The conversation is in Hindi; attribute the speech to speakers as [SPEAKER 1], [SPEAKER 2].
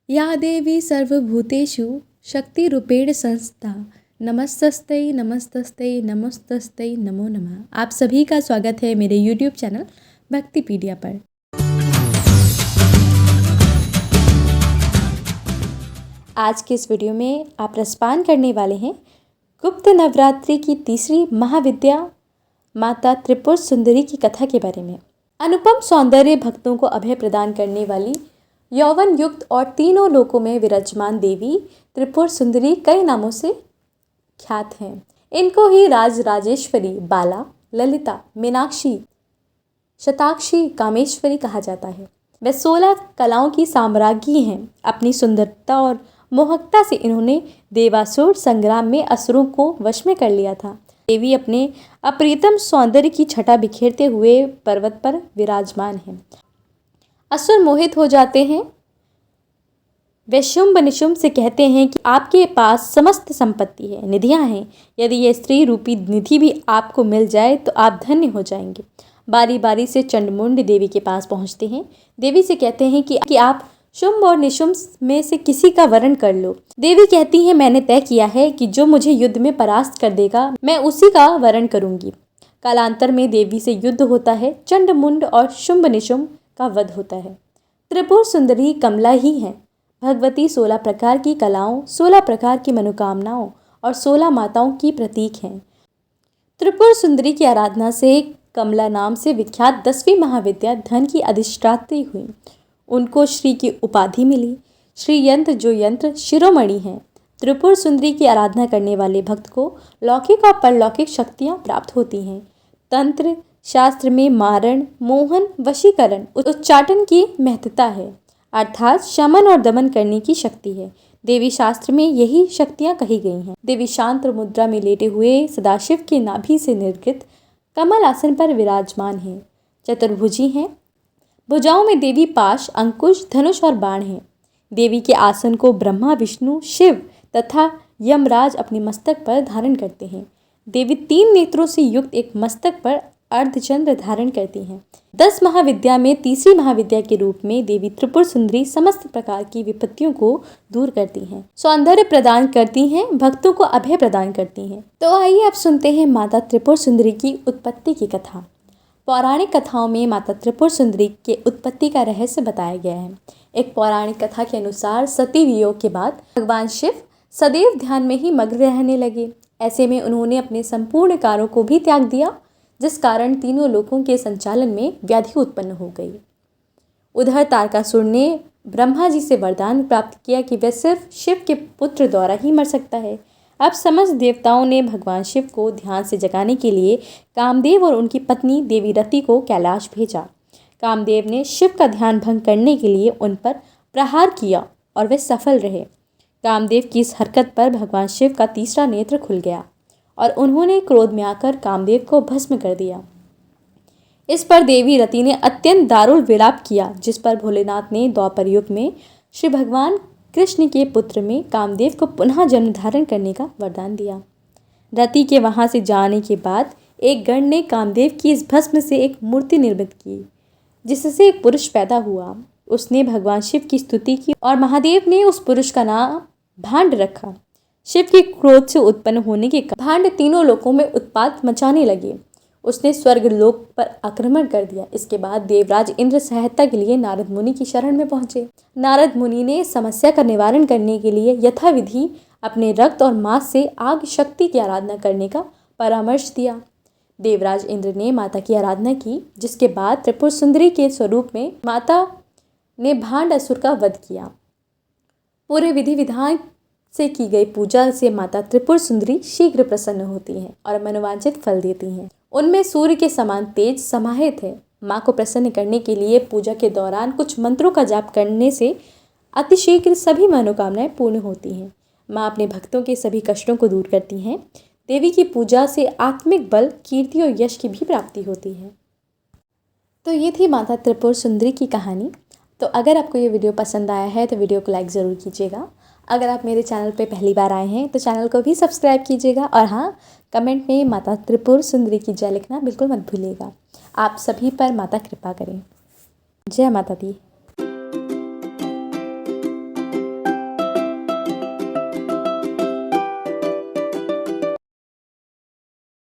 [SPEAKER 1] या देवी सर्वभूतेषु शक्तिरूपेण संस्था नमस्तस्ते नमस्तस्ते नमस्तस्ते नमो नमः। आप सभी का स्वागत है मेरे YouTube चैनल भक्तिपीडिया पर। आज के इस वीडियो में आप रसपान करने वाले हैं गुप्त नवरात्रि की तीसरी महाविद्या माता त्रिपुर सुंदरी की कथा के बारे में। अनुपम सौंदर्य, भक्तों को अभय प्रदान करने वाली, यौवन युक्त और तीनों लोकों में विराजमान देवी त्रिपुर सुंदरी कई नामों से ख्यात हैं। इनको ही राज राजेश्वरी, बाला, ललिता, मीनाक्षी, शताक्षी, कामेश्वरी कहा जाता है। वे 16 कलाओं की साम्राज्ञी हैं। अपनी सुंदरता और मोहकता से इन्होंने देवासुर संग्राम में असुरों को वश में कर लिया था। देवी अपने अप्रियतम सौंदर्य की छटा बिखेरते हुए पर्वत पर विराजमान हैं। असुर मोहित हो जाते हैं। वे शुंभ निशुंभ से कहते हैं कि आपके पास समस्त संपत्ति है, निधियां हैं। यदि यह स्त्री रूपी निधि भी आपको मिल जाए तो आप धन्य हो जाएंगे। बारी बारी से चंडमुंड देवी के पास पहुंचते हैं। देवी से कहते हैं कि आप शुंभ और निशुंभ में से किसी का वरण कर लो। देवी कहती हैं, मैंने तय किया है कि जो मुझे युद्ध में परास्त कर देगा मैं उसी का वरण करूंगी। कालांतर में देवी से युद्ध होता है। चंडमुंड और शुंभ निशुंभ का वध होता है। त्रिपुर सुंदरी कमला ही है। भगवती 16 प्रकार की कलाओं, 16 प्रकार की मनोकामनाओं और 16 माताओं की प्रतीक हैं। त्रिपुर सुंदरी की आराधना से कमला नाम से विख्यात 10वीं महाविद्या धन की अधिष्ठात्री हुई। उनको श्री की उपाधि मिली। श्री यंत्र जो यंत्र शिरोमणि हैं। त्रिपुर सुंदरी की आराधना करने वाले भक्त को लौकिक और परलौकिक शक्तियाँ प्राप्त होती हैं। तंत्र शास्त्र में मारण, मोहन, वशीकरण, उच्चाटन की महत्ता है, अर्थात शमन और दमन करने की शक्ति है। देवी शास्त्र में यही शक्तियाँ कही गई हैं। देवी शांत मुद्रा में लेटे हुए सदाशिव के नाभि से निर्गत कमल आसन पर विराजमान हैं। चतुर्भुजी हैं। भुजाओं में देवी पाश, अंकुश, धनुष और बाण हैं। देवी के आसन को ब्रह्मा, विष्णु, शिव तथा यमराज अपने मस्तक पर धारण करते हैं। देवी 3 नेत्रों से युक्त एक मस्तक पर अर्धचंद्र धारण करती हैं। 10 महाविद्या में तीसरी महाविद्या के रूप में देवी त्रिपुर सुंदरी समस्त प्रकार की विपत्तियों को दूर करती हैं, सौंदर्य प्रदान करती हैं, भक्तों को अभय प्रदान करती हैं। तो आइए अब सुनते हैं माता त्रिपुर सुंदरी की उत्पत्ति की कथा। पौराणिक कथाओं में माता त्रिपुर सुंदरी के उत्पत्ति का रहस्य बताया गया है। एक पौराणिक कथा के अनुसार सती वियोग के बाद भगवान शिव सदैव ध्यान में ही मग्न रहने लगे। ऐसे में उन्होंने अपने संपूर्ण कार्यों को भी त्याग दिया, जिस कारण तीनों लोकों के संचालन में व्याधि उत्पन्न हो गई। उधर तारकासुर ने ब्रह्मा जी से वरदान प्राप्त किया कि वह सिर्फ शिव के पुत्र द्वारा ही मर सकता है। अब समस्त देवताओं ने भगवान शिव को ध्यान से जगाने के लिए कामदेव और उनकी पत्नी देवी रति को कैलाश भेजा। कामदेव ने शिव का ध्यान भंग करने के लिए उन पर प्रहार किया और वे सफल रहे। कामदेव की इस हरकत पर भगवान शिव का तीसरा नेत्र खुल गया और उन्होंने क्रोध में आकर कामदेव को भस्म कर दिया। इस पर देवी रति ने अत्यंत दारुण विलाप किया, जिस पर भोलेनाथ ने द्वापर युग में श्री भगवान कृष्ण के पुत्र में कामदेव को पुनः जन्म धारण करने का वरदान दिया। रति के वहां से जाने के बाद एक गण ने कामदेव की इस भस्म से एक मूर्ति निर्मित की, जिससे एक पुरुष पैदा हुआ। उसने भगवान शिव की स्तुति की और महादेव ने उस पुरुष का नाम भांड रखा। शिव के क्रोध से उत्पन्न होने के कारण भांड तीनों लोकों में उत्पात मचाने लगे। उसने स्वर्ग लोक पर आक्रमण कर दिया। इसके बाद देवराज इंद्र सहायता के लिए नारद मुनि की शरण में पहुंचे। नारद मुनि ने समस्या का निवारण करने के लिए यथाविधि अपने रक्त और मांस से आग शक्ति की आराधना करने का परामर्श दिया। देवराज इंद्र ने माता की आराधना की, जिसके बाद त्रिपुर सुंदरी के स्वरूप में माता ने भांड असुर का वध किया। पूरे विधि विधान से की गई पूजा से माता त्रिपुर सुंदरी शीघ्र प्रसन्न होती हैं और मनोवांछित फल देती हैं। उनमें सूर्य के समान तेज समाहित है। माँ को प्रसन्न करने के लिए पूजा के दौरान कुछ मंत्रों का जाप करने से अतिशीघ्र सभी मनोकामनाएं पूर्ण होती हैं। माँ अपने भक्तों के सभी कष्टों को दूर करती हैं। देवी की पूजा से आत्मिक बल, कीर्ति और यश की भी प्राप्ति होती है। तो ये थी माता त्रिपुर सुंदरी की कहानी। तो अगर आपको ये वीडियो पसंद आया है तो वीडियो को लाइक ज़रूर कीजिएगा। अगर आप मेरे चैनल पे पहली बार आए हैं तो चैनल को भी सब्सक्राइब कीजिएगा और हाँ, कमेंट में माता त्रिपुर सुंदरी की जय लिखना बिल्कुल मत भूलिएगा। आप सभी पर माता कृपा करें। जय माता दी।